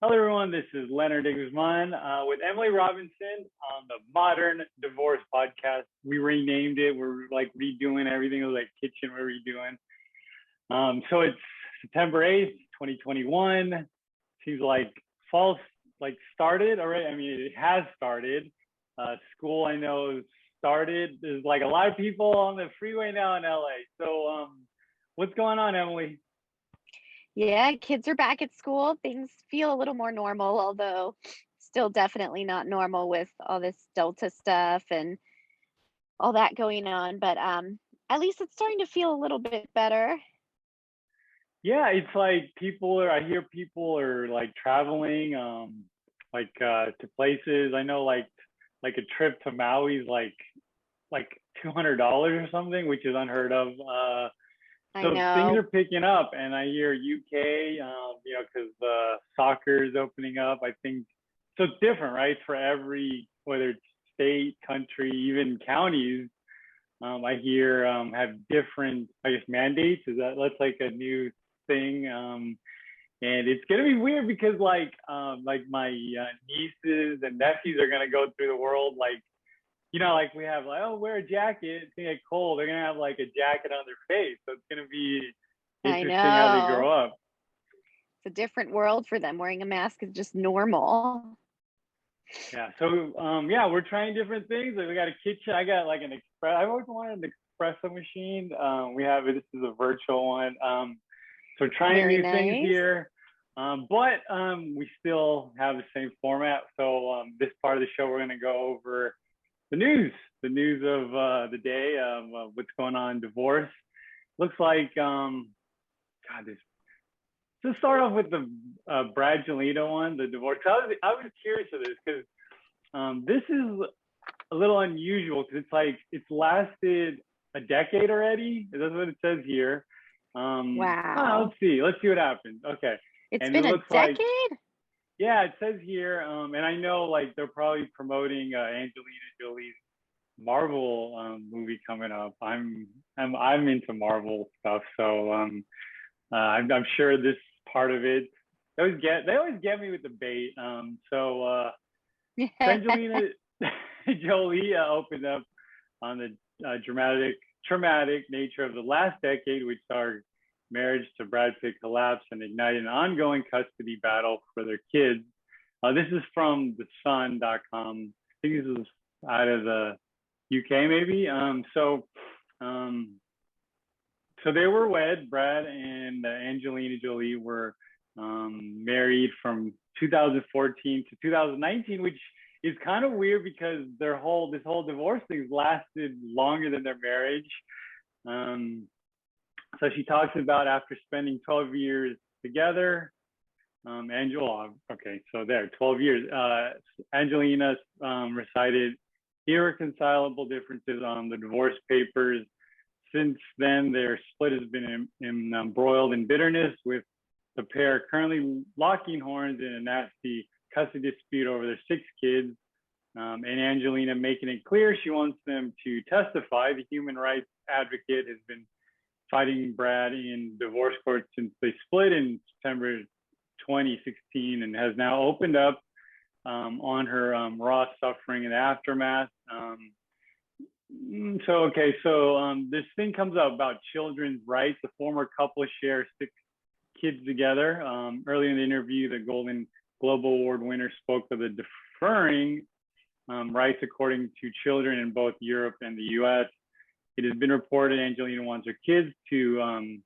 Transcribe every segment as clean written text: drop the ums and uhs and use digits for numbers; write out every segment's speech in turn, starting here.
Hello, everyone. This is Lenard Guzman with Emily Robinson on the Modern Divorce Podcast. We renamed it. We're like redoing everything. It was like kitchen. We're redoing. So it's September 8th, 2021. Seems like fall started already. I mean, it has started. School I know started. There's like a lot of people on the freeway now in LA. So what's going on, Emily? Yeah, kids are back at school. Things feel a little more normal, although still definitely not normal with all this Delta stuff and all that going on. But at least it's starting to feel a little bit better. Yeah, it's like I hear people are like traveling, to places. I know like a trip to Maui is like $200 or something, which is unheard of. I So things know. are picking up, and I hear UK, because soccer is opening up. I think so. It's different, right? For every whether it's state, country, even counties. I hear have different, I guess, mandates. That's like a new thing, and it's gonna be weird because like my nieces and nephews are gonna go through the world like we have like, oh, wear a jacket, it's gonna get cold. They're gonna have like a jacket on their face, so it's gonna be I interesting how they grow know. up. It's a different world for them. Wearing a mask is just normal. Yeah. So yeah, we're trying different things. Like we got a kitchen. I got like an express. I've always wanted an espresso machine. We have it. This is a virtual one. So trying Very new things nice. here. But we still have the same format. So this part of the show, we're going to go over the news of the day of what's going on in divorce. Looks like, God, this. To start off with the Brad Angelina one, the divorce. I was curious of this because this is a little unusual because it's lasted a decade already. That's what it says here. Wow. Let's see what happens. Okay, It's and it been a looks like, decade? yeah, it says here, and I know like they're probably promoting Angelina Jolie's Marvel movie coming up. I'm into Marvel stuff, so I'm sure this part of it. They always get me with the bait. So Angelina Jolie opened up on the traumatic nature of the last decade, which saw marriage to Brad Pitt collapse and ignited an ongoing custody battle for their kids. This is from the Sun.com. I think this is out of the UK, maybe. Um, so they were wed. Brad and Angelina Jolie were married from 2014 to 2019, which is kind of weird because this whole divorce thing lasted longer than their marriage. Um, so she talks about after spending 12 years together, Angela. Okay, so there, 12 years. Angelina recited irreconcilable differences on the divorce papers. Since then, their split has been embroiled in bitterness, with the pair currently locking horns in a nasty custody dispute over their 6 kids. And Angelina making it clear she wants them to testify. The human rights advocate has been fighting Brad in divorce court since they split in September 2016 and has now opened up on her raw suffering and aftermath. So this thing comes up about children's rights. The former couple share 6 kids together. Early in the interview, the Golden Globe Award winner spoke of the deferring rights according to children in both Europe and the US. It has been reported Angelina wants her kids to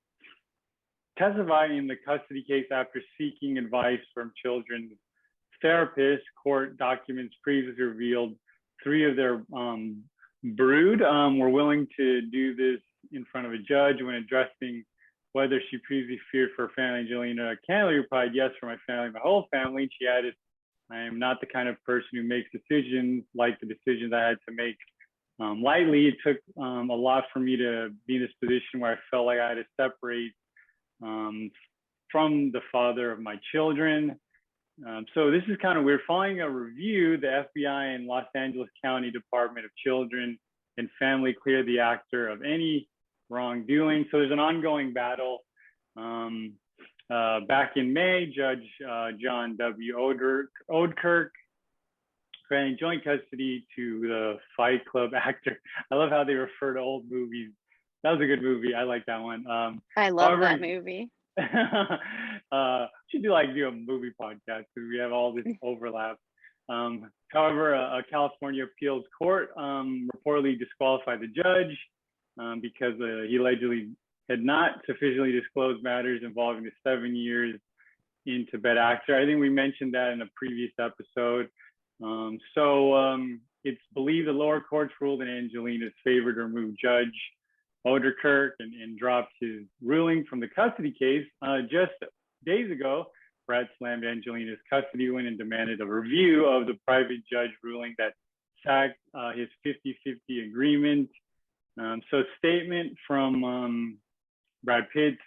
testify in the custody case after seeking advice from children's therapists. Court documents previously revealed 3 of their brood were willing to do this in front of a judge. When addressing whether she previously feared for her family, Angelina candidly replied, "Yes, for my family, my whole family." She added, "I am not the kind of person who makes decisions like the decisions I had to make lightly. It took a lot for me to be in this position where I felt like I had to separate from the father of my children." So this is kind of weird. Following a review, the FBI and Los Angeles County Department of Children and Family cleared the actor of any wrongdoing. So there's an ongoing battle. Back in May, Judge John W. Odenkirk granting joint custody to the Fight Club actor. I love how they refer to old movies. That was a good movie. I like that one. I love that movie. Should do a movie podcast because we have all this overlap. However, a California appeals court reportedly disqualified the judge because he allegedly had not sufficiently disclosed matters involving the 7 years in Tibet actor. I think we mentioned that in a previous episode. It's believed the lower courts ruled in Angelina's favor to remove Judge Odenkirk and dropped his ruling from the custody case. Just days ago, Brett slammed Angelina's custody win and demanded a review of the private judge ruling that sacked his 50-50 agreement. So a statement from Brad Pitt's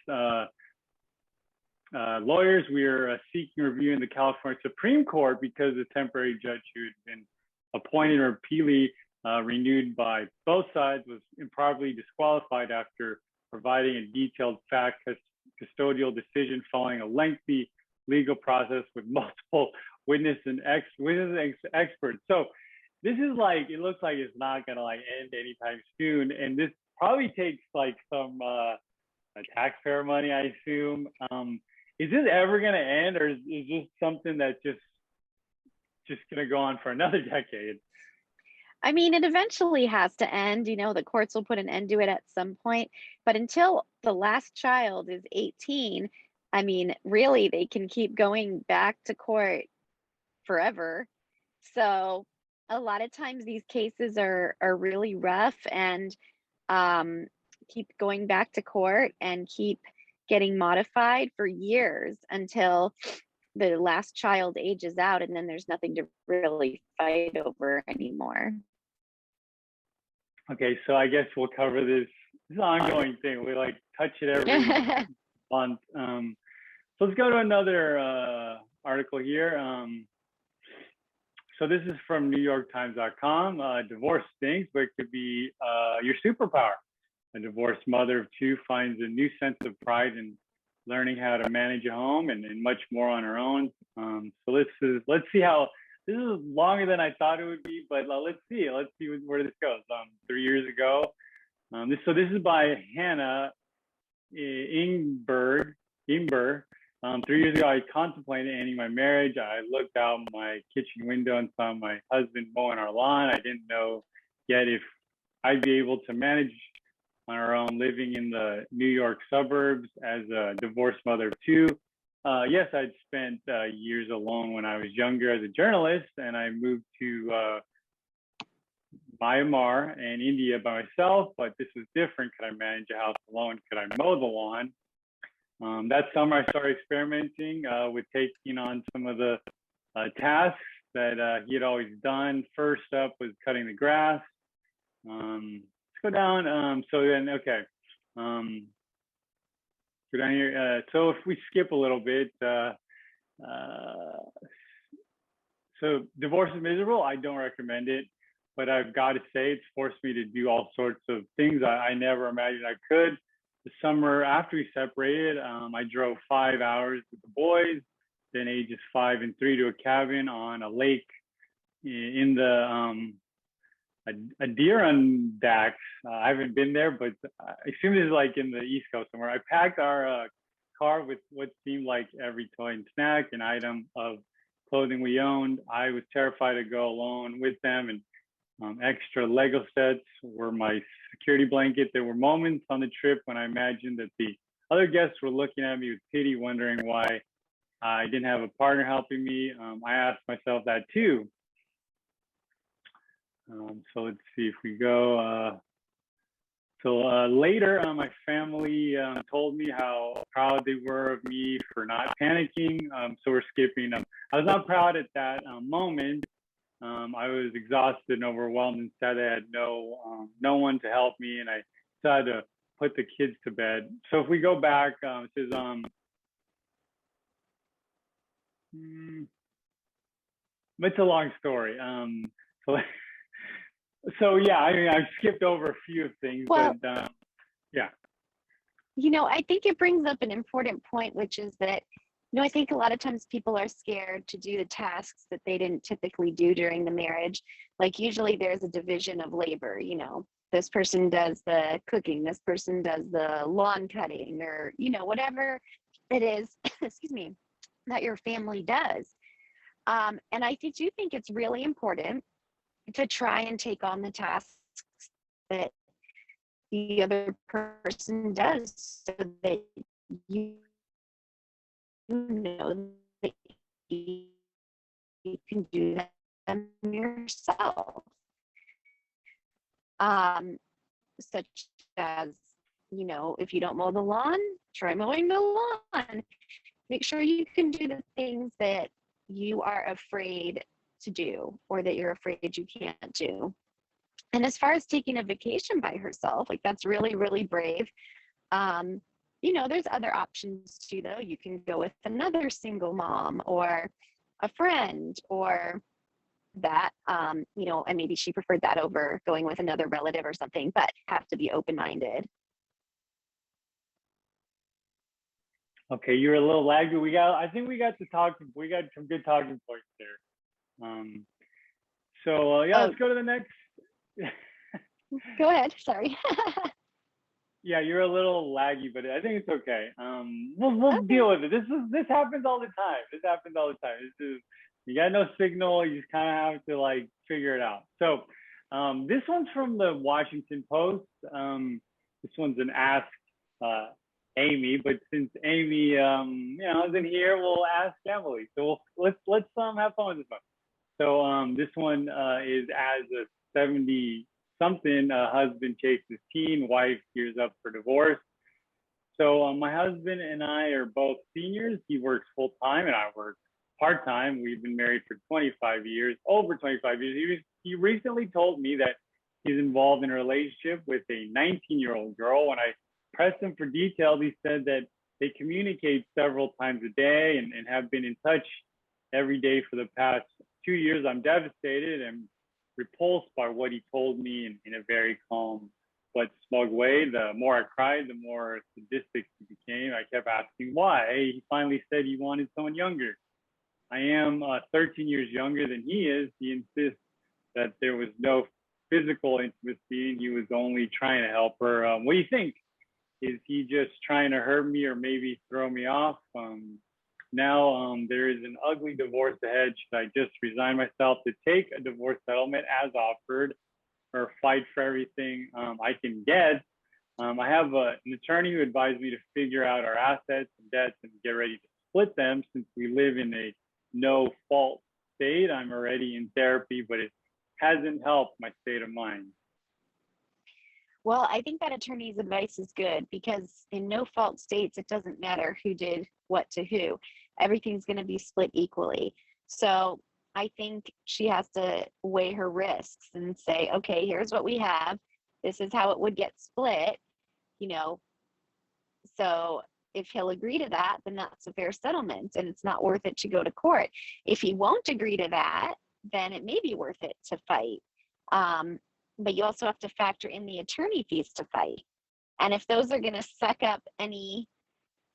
lawyers: we are seeking review in the California Supreme Court because the temporary judge who had been appointed repeatedly renewed by both sides was improperly disqualified after providing a detailed fact custodial decision following a lengthy legal process with multiple witness experts. So this is it looks like it's not gonna end anytime soon, and this probably takes some taxpayer money, I assume. Is this ever gonna end, or is this something that's just gonna go on for another decade? I mean, it eventually has to end. The courts will put an end to it at some point. But until the last child is 18, I mean, really, they can keep going back to court forever. So a lot of times these cases are really rough and keep going back to court and keep getting modified for years until the last child ages out, and then there's nothing to really fight over anymore. Okay, so I guess we'll cover this ongoing thing. We touch it every month. So let's go to another article here. So this is from NewYorkTimes.com. Divorce stinks, but it could be your superpower. A divorced mother of two finds a new sense of pride in learning how to manage a home and much more on her own. So let's see how. This is longer than I thought it would be, but let's see where this goes. 3 years ago, this is by Hannah Ingber. 3 years ago, I contemplated ending my marriage. I looked out my kitchen window and saw my husband mowing our lawn. I didn't know yet if I'd be able to manage on our own living in the New York suburbs as a divorced mother of two. Yes, I'd spent years alone when I was younger as a journalist, and I moved to Myanmar and India by myself, but this was different. Could I manage a house alone? Could I mow the lawn? That summer, I started experimenting with taking on some of the tasks that he had always done. First up was cutting the grass. Let's go down. Go down here. So if we skip a little bit, so divorce is miserable. I don't recommend it, but I've got to say it's forced me to do all sorts of things I never imagined I could. The summer after we separated, I drove 5 hours with the boys, then ages 5 and 3, to a cabin on a lake in the Adirondack. I haven't been there, but I assume this is in the East Coast somewhere. I packed our car with what seemed like every toy and snack and item of clothing we owned. I was terrified to go alone with them, and extra Lego sets were my security blanket. There were moments on the trip when I imagined that the other guests were looking at me with pity, wondering why I didn't have a partner helping me. I asked myself that too. So let's see if we go. Later, my family told me how proud they were of me for not panicking. So we're skipping. I was not proud at that moment. I was exhausted and overwhelmed, and said I had no one to help me, and I decided to put the kids to bed. So if we go back, it says, it's a long story. So yeah, I mean, I've skipped over a few things, but yeah. I think it brings up an important point, which is that, I think a lot of times people are scared to do the tasks that they didn't typically do during the marriage. Like usually there's a division of labor, this person does the cooking, this person does the lawn cutting, or, whatever it is, excuse me, that your family does. And I do think it's really important to try and take on the tasks that the other person does so that you know that you can do them yourself. Such as, if you don't mow the lawn, try mowing the lawn. Make sure you can do the things that you are afraid to do or that you're afraid you can't do. And as far as taking a vacation by herself, like that's really, really brave. There's other options too, though. You can go with another single mom or a friend or that, and maybe she preferred that over going with another relative or something, but have to be open-minded. Okay, you're a little laggy. I think we got some good talking points there. Let's go to the next. Go ahead, sorry. Yeah, you're a little laggy, but I think it's okay. We'll okay. Deal with it. This happens all the time. You got no signal. You just kind of have to figure it out. So this one's from the Washington Post. This one's an Ask Amy, but since Amy isn't here, we'll ask Emily. So let's have fun with this one. So this one is as a 70-something husband chases teen, wife gears up for divorce. So my husband and I are both seniors. He works full time and I work part time. We've been married for over 25 years. He recently told me that he's involved in a relationship with a 19-year-old girl. When I pressed him for details, he said that they communicate several times a day and have been in touch every day for the past 2 years. I'm devastated and repulsed by what he told me in a very calm but smug way. The more I cried, the more sadistic he became. I kept asking why. He finally said he wanted someone younger. I am 13 years younger than he is. He insists that there was no physical intimacy and he was only trying to help her. What do you think? Is he just trying to hurt me or maybe throw me off? Now there is an ugly divorce ahead. Should I just resign myself to take a divorce settlement as offered or fight for everything I can get? I have an attorney who advised me to figure out our assets and debts and get ready to split them since we live in a no fault state. I'm already in therapy, but it hasn't helped my state of mind. Well, I think that attorney's advice is good because in no fault states, it doesn't matter who did what to who. Everything's going to be split equally. So I think she has to weigh her risks and say, okay, here's what we have. This is how it would get split, So if he'll agree to that, then that's a fair settlement and it's not worth it to go to court. If he won't agree to that, then it may be worth it to fight. But you also have to factor in the attorney fees to fight. And if those are going to suck up any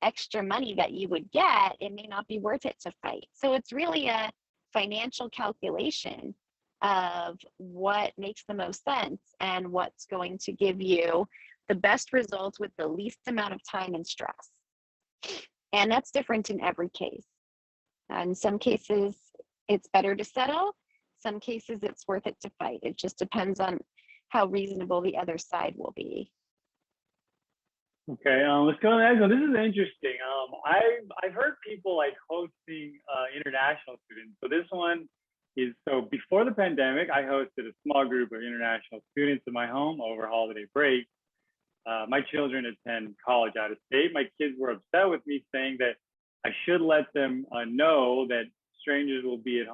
extra money that you would get, it may not be worth it to fight. So it's really a financial calculation of what makes the most sense and what's going to give you the best results with the least amount of time and stress. And that's different in every case. In some cases, it's better to settle. Some cases, it's worth it to fight. It just depends on how reasonable the other side will be. Okay, let's go to the next one. This is interesting. I've heard people hosting international students. So this one is, so before the pandemic, I hosted a small group of international students in my home over holiday break. My children attend college out of state. My kids were upset with me saying that I should let them know that strangers will be at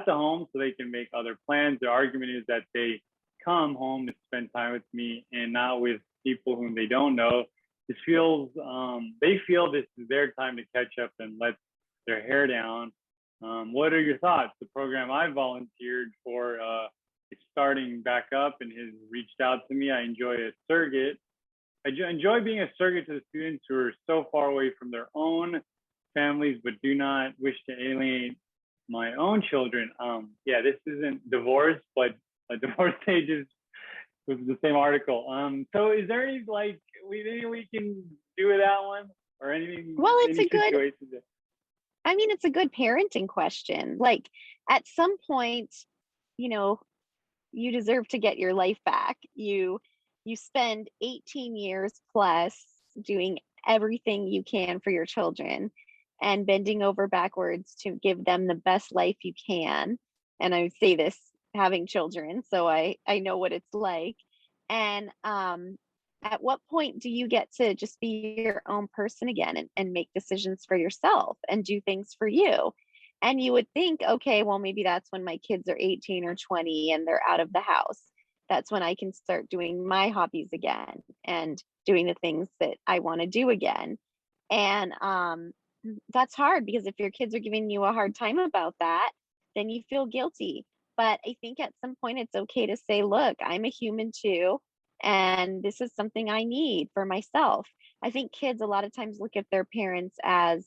the home so they can make other plans. The argument is that they come home to spend time with me and not with people whom they don't know. They feel this is their time to catch up and let their hair down. What are your thoughts? The program I volunteered for is starting back up and has reached out to me. I enjoy a surrogate enjoy being a surrogate to the students who are so far away from their own families, but do not wish to alienate my own children. Yeah, this isn't divorce, but a divorce ages was the same article. So is there any like we can do with that one or anything? Well, it's Any a good, situations? I mean, it's a good parenting question. Like at some point, you know, you deserve to get your life back. You spend 18 years plus doing everything you can for your children and bending over backwards to give them the best life you can. And I say this having children, so I know what it's like. And at what point do you get to just be your own person again and make decisions for yourself and do things for you? And you would think, okay, well, maybe that's when my kids are 18 or 20 and they're out of the house. That's when I can start doing my hobbies again and doing the things that I want to do again. And that's hard because if your kids are giving you a hard time about that, then you feel guilty. But I think at some point it's okay to say, look, I'm a human too, and this is something I need for myself. I think kids a lot of times look at their parents as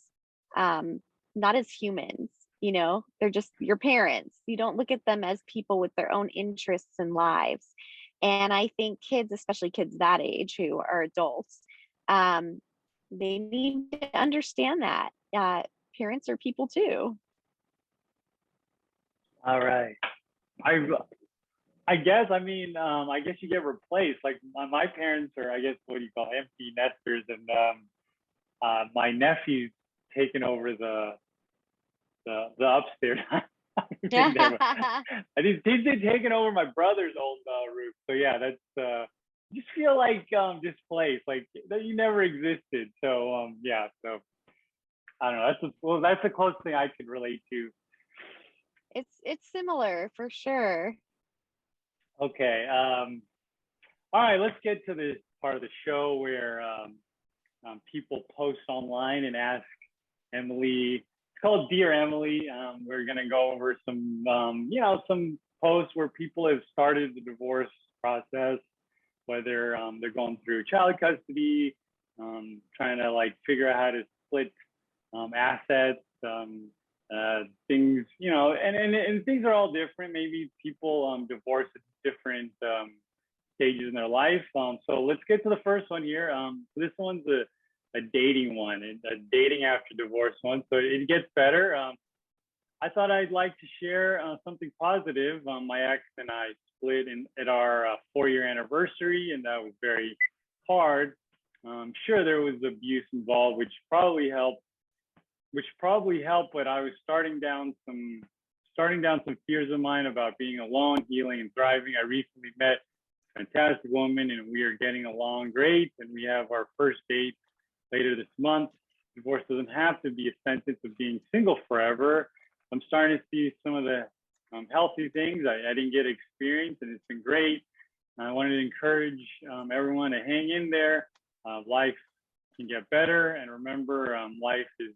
um, not as humans, they're just your parents. You don't look at them as people with their own interests and lives. And I think kids, especially kids that age who are adults, um, they need to understand that parents are people too. All right. I I guess I mean I guess you get replaced. Like my parents are I guess what do you call empty nesters, and my nephew's taken over the upstairs. I think he's taken over my brother's old roof. So yeah, that's just feel like displaced, like that you never existed. So yeah, so I don't know. That's the closest thing I could relate to. It's similar for sure. Okay. All right, let's get to this part of the show where people post online and ask Emily. It's called Dear Emily. We're gonna go over some some posts where people have started the divorce process, whether they're going through child custody, trying to like figure out how to split assets, things, and things are all different. Maybe people divorce at different stages in their life. So let's get to the first one here. This one's a dating one, a dating after divorce one. So it gets better. I thought I'd like to share something positive. My ex and I split at our 4-year anniversary, and that was very hard. Sure, there was abuse involved, which probably helped. But I was starting down some fears of mine about being alone, healing, and thriving. I recently met a fantastic woman, and we are getting along great. And we have our first date later this month. Divorce doesn't have to be a sentence of being single forever. I'm starting to see some of the healthy things I didn't get to experience, and it's been great. I wanted to encourage everyone to hang in there. Life can get better, and remember, life is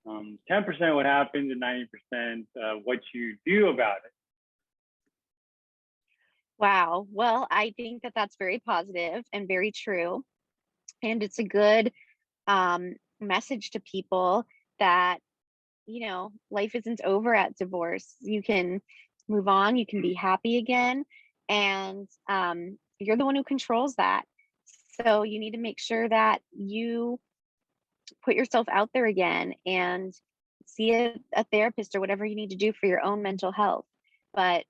10% what happens and 90% what you do about it. Wow. Well, I think that that's very positive and very true. And it's a good message to people that, life isn't over at divorce. You can move on, you can be happy again. And you're the one who controls that. So you need to make sure that you put yourself out there again and see a therapist or whatever you need to do for your own mental health. But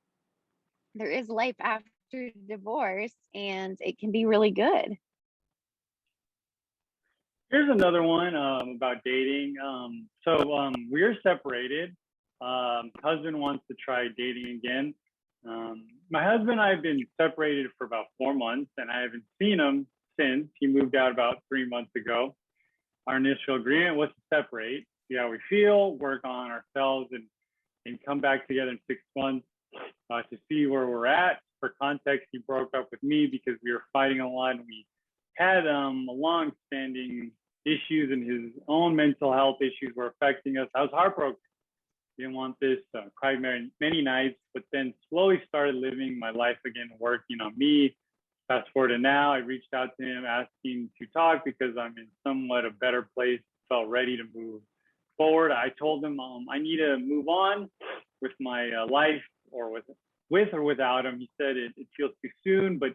there is life after divorce and it can be really good. Here's another one about dating. So we're separated. Husband wants to try dating again. My husband and I have been separated for about 4 months, and I haven't seen him since. He moved out about 3 months ago. Our initial agreement was to separate, see how we feel, work on ourselves, and come back together in 6 months to see where we're at. For context, he broke up with me because we were fighting a lot, and we had long-standing issues, and his own mental health issues were affecting us. I was heartbroken. Didn't want this. Cried many nights, but then slowly started living my life again, working on me, fast forward to now, I reached out to him asking to talk because I'm in somewhat a better place, felt ready to move forward. I told him I need to move on with my life, or with or without him. He said it feels too soon, but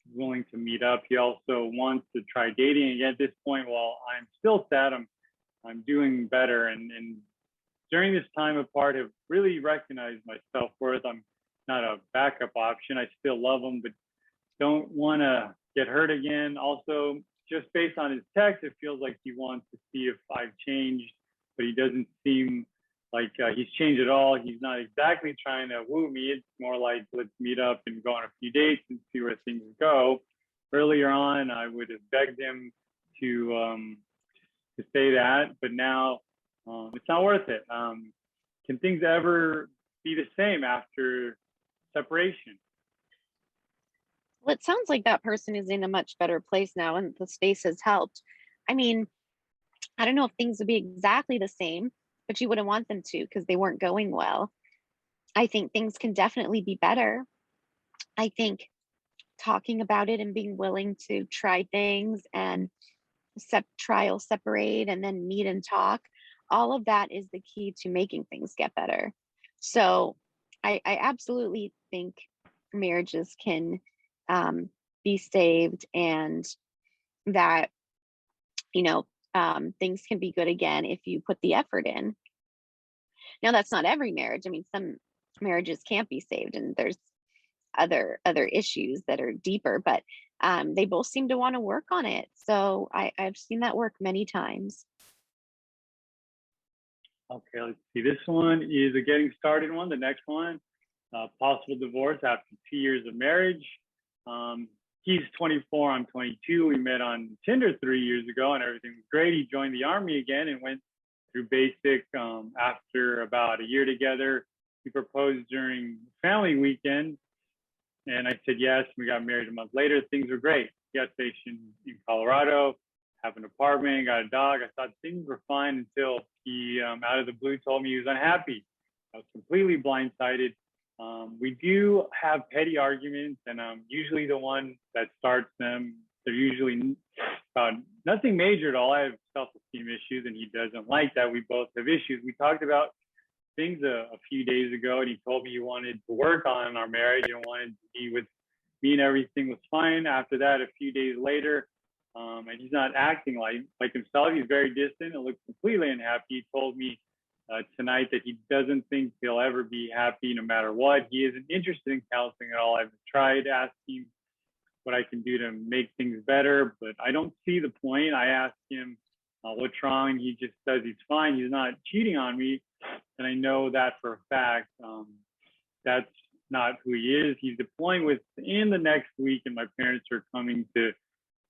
he's willing to meet up. He also wants to try dating again. At this point, while I'm still sad, I'm doing better, and during this time apart, have really recognized my self-worth. I'm not a backup option. I still love him, but don't want to get hurt again. Also, just based on his text, it feels like he wants to see if I've changed, but he doesn't seem like he's changed at all. He's not exactly trying to woo me. It's more like, let's meet up and go on a few dates and see where things go. Earlier on, I would have begged him to say that, but now it's not worth it. Can things ever be the same after separation? Well, it sounds like that person is in a much better place now and the space has helped. I mean, I don't know if things would be exactly the same, but you wouldn't want them to because they weren't going well. I think things can definitely be better. I think talking about it and being willing to try things and trial, separate, and then meet and talk, all of that is the key to making things get better. So I absolutely think marriages can be saved, and that, you know, things can be good again if you put the effort in. Now, that's not every marriage. I mean, some marriages can't be saved, and there's other issues that are deeper, but they both seem to want to work on it. So I've seen that work many times. Okay, let's see. This one is a getting started one. The next one, possible divorce after 2 years of marriage. He's 24, I'm 22. We met on Tinder 3 years ago and everything was great. He joined the Army again and went through basic. After about a year together, he proposed during family weekend. And I said yes. We got married a month later. Things were great. He got stationed in Colorado, have an apartment, got a dog. I thought things were fine until he, out of the blue, told me he was unhappy. I was completely blindsided. We do have petty arguments, and I'm usually the one that starts them. They're usually nothing major at all. I have self-esteem issues, and he doesn't like that. We both have issues. We talked about things a few days ago, and he told me he wanted to work on our marriage and wanted to be with me, and everything was fine. After that, a few days later, and he's not acting like himself. He's very distant and looks completely unhappy. He told me tonight that he doesn't think he'll ever be happy no matter what. He isn't interested in counseling at all. I've tried asking what I can do to make things better, but I don't see the point. I asked him what's wrong, and he just says he's fine. He's not cheating on me, and I know that for a fact. That's not who he is. He's deploying within the next week, and my parents are coming to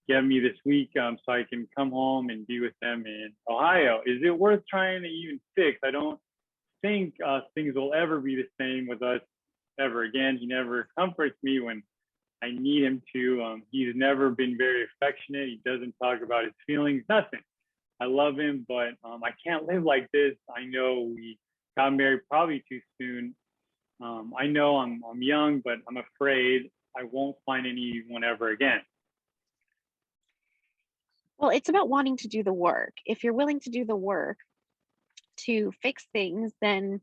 get me this week so I can come home and be with them in Ohio. Is it worth trying to even fix? I don't think things will ever be the same with us ever again. He never comforts me when I need him to. He's never been very affectionate. He doesn't talk about his feelings, nothing. I love him, but I can't live like this. I know we got married probably too soon. I know I'm young, but I'm afraid I won't find anyone ever again. Well, it's about wanting to do the work. If you're willing to do the work to fix things, then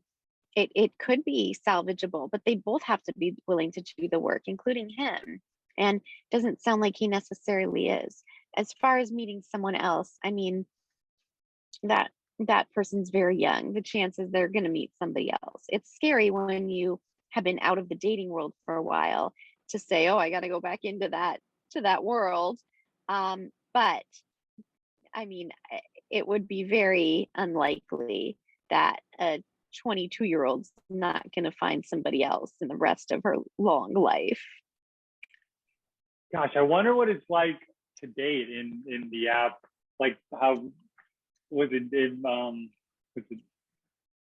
it could be salvageable, but they both have to be willing to do the work, including him. And doesn't sound like he necessarily is. As far as meeting someone else, I mean, that person's very young. The chances they're going to meet somebody else. It's scary when you have been out of the dating world for a while to say, oh, I got to go back into that world. But I mean, it would be very unlikely that a 22-year-old's not going to find somebody else in the rest of her long life. Gosh, I wonder what it's like to date in the app. Like, how was it? Was it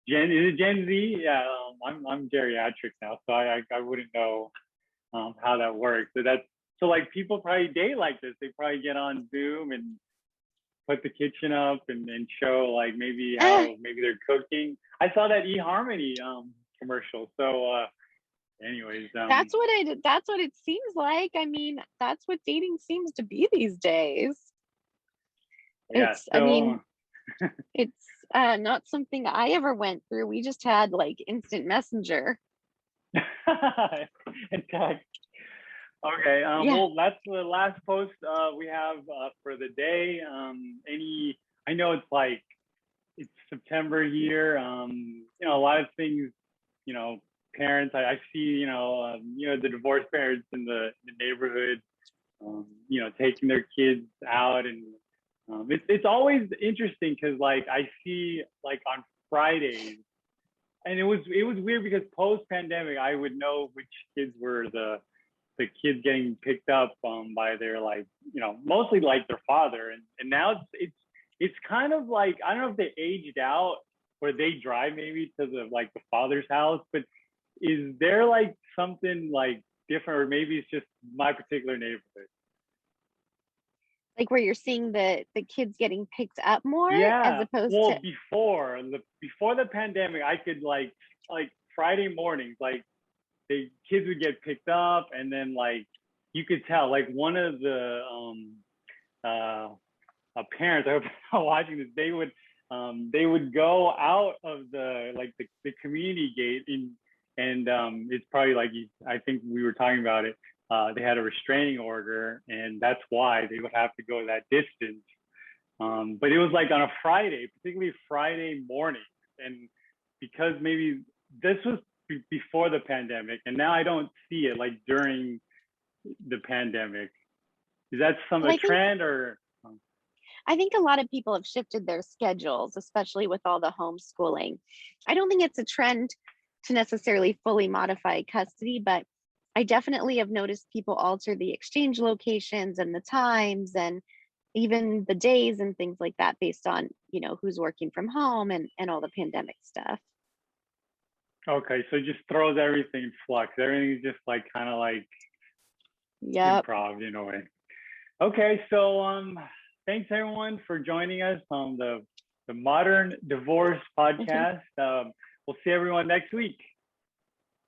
Gen? Is it Gen Z? Yeah, I'm geriatric now, so I wouldn't know how that works. So like people probably date like this. They probably get on Zoom and put the kitchen up and show like maybe how maybe they're cooking. I saw that eHarmony commercial. So Anyways, That's what that's what it seems like. I mean, that's what dating seems to be these days. yeah. I So mean, it's not something I ever went through. We just had like instant messenger. in fact, okay. Yeah. Well, that's the last post we have for the day. Any? I know it's like it's September here. A lot of things. You know, parents. I see. The divorced parents in the neighborhood. Taking their kids out, and it's always interesting because like I see like on Fridays, and it was weird because post pandemic I would know which kids were the kids getting picked up by their like mostly like their father, and now it's kind of like I don't know if they aged out or they drive maybe to the father's house, but is there like something like different, or maybe it's just my particular neighborhood? Like where you're seeing the kids getting picked up more as Yeah. opposed to Well, before the pandemic, I could like Friday mornings, like the kids would get picked up, and then like you could tell like one of the uh parents, I hope I'm watching this, they would go out of the community gate and it's probably like I think we were talking about it. They had a restraining order, and that's why they would have to go that distance. But it was like on a Friday, particularly Friday morning. And because maybe this was before the pandemic, and now I don't see it like during the pandemic. Is that well, a trend or? I think a lot of people have shifted their schedules, especially with all the homeschooling. I don't think it's a trend to necessarily fully modify custody, but I definitely have noticed people alter the exchange locations and the times and even the days and things like that based on, who's working from home and all the pandemic stuff. Okay, so it just throws everything in flux. Everything's just like kind of like Yep. improv in a way. Okay, so thanks everyone for joining us on the Modern Divorce podcast. We'll see everyone next week.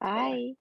Bye.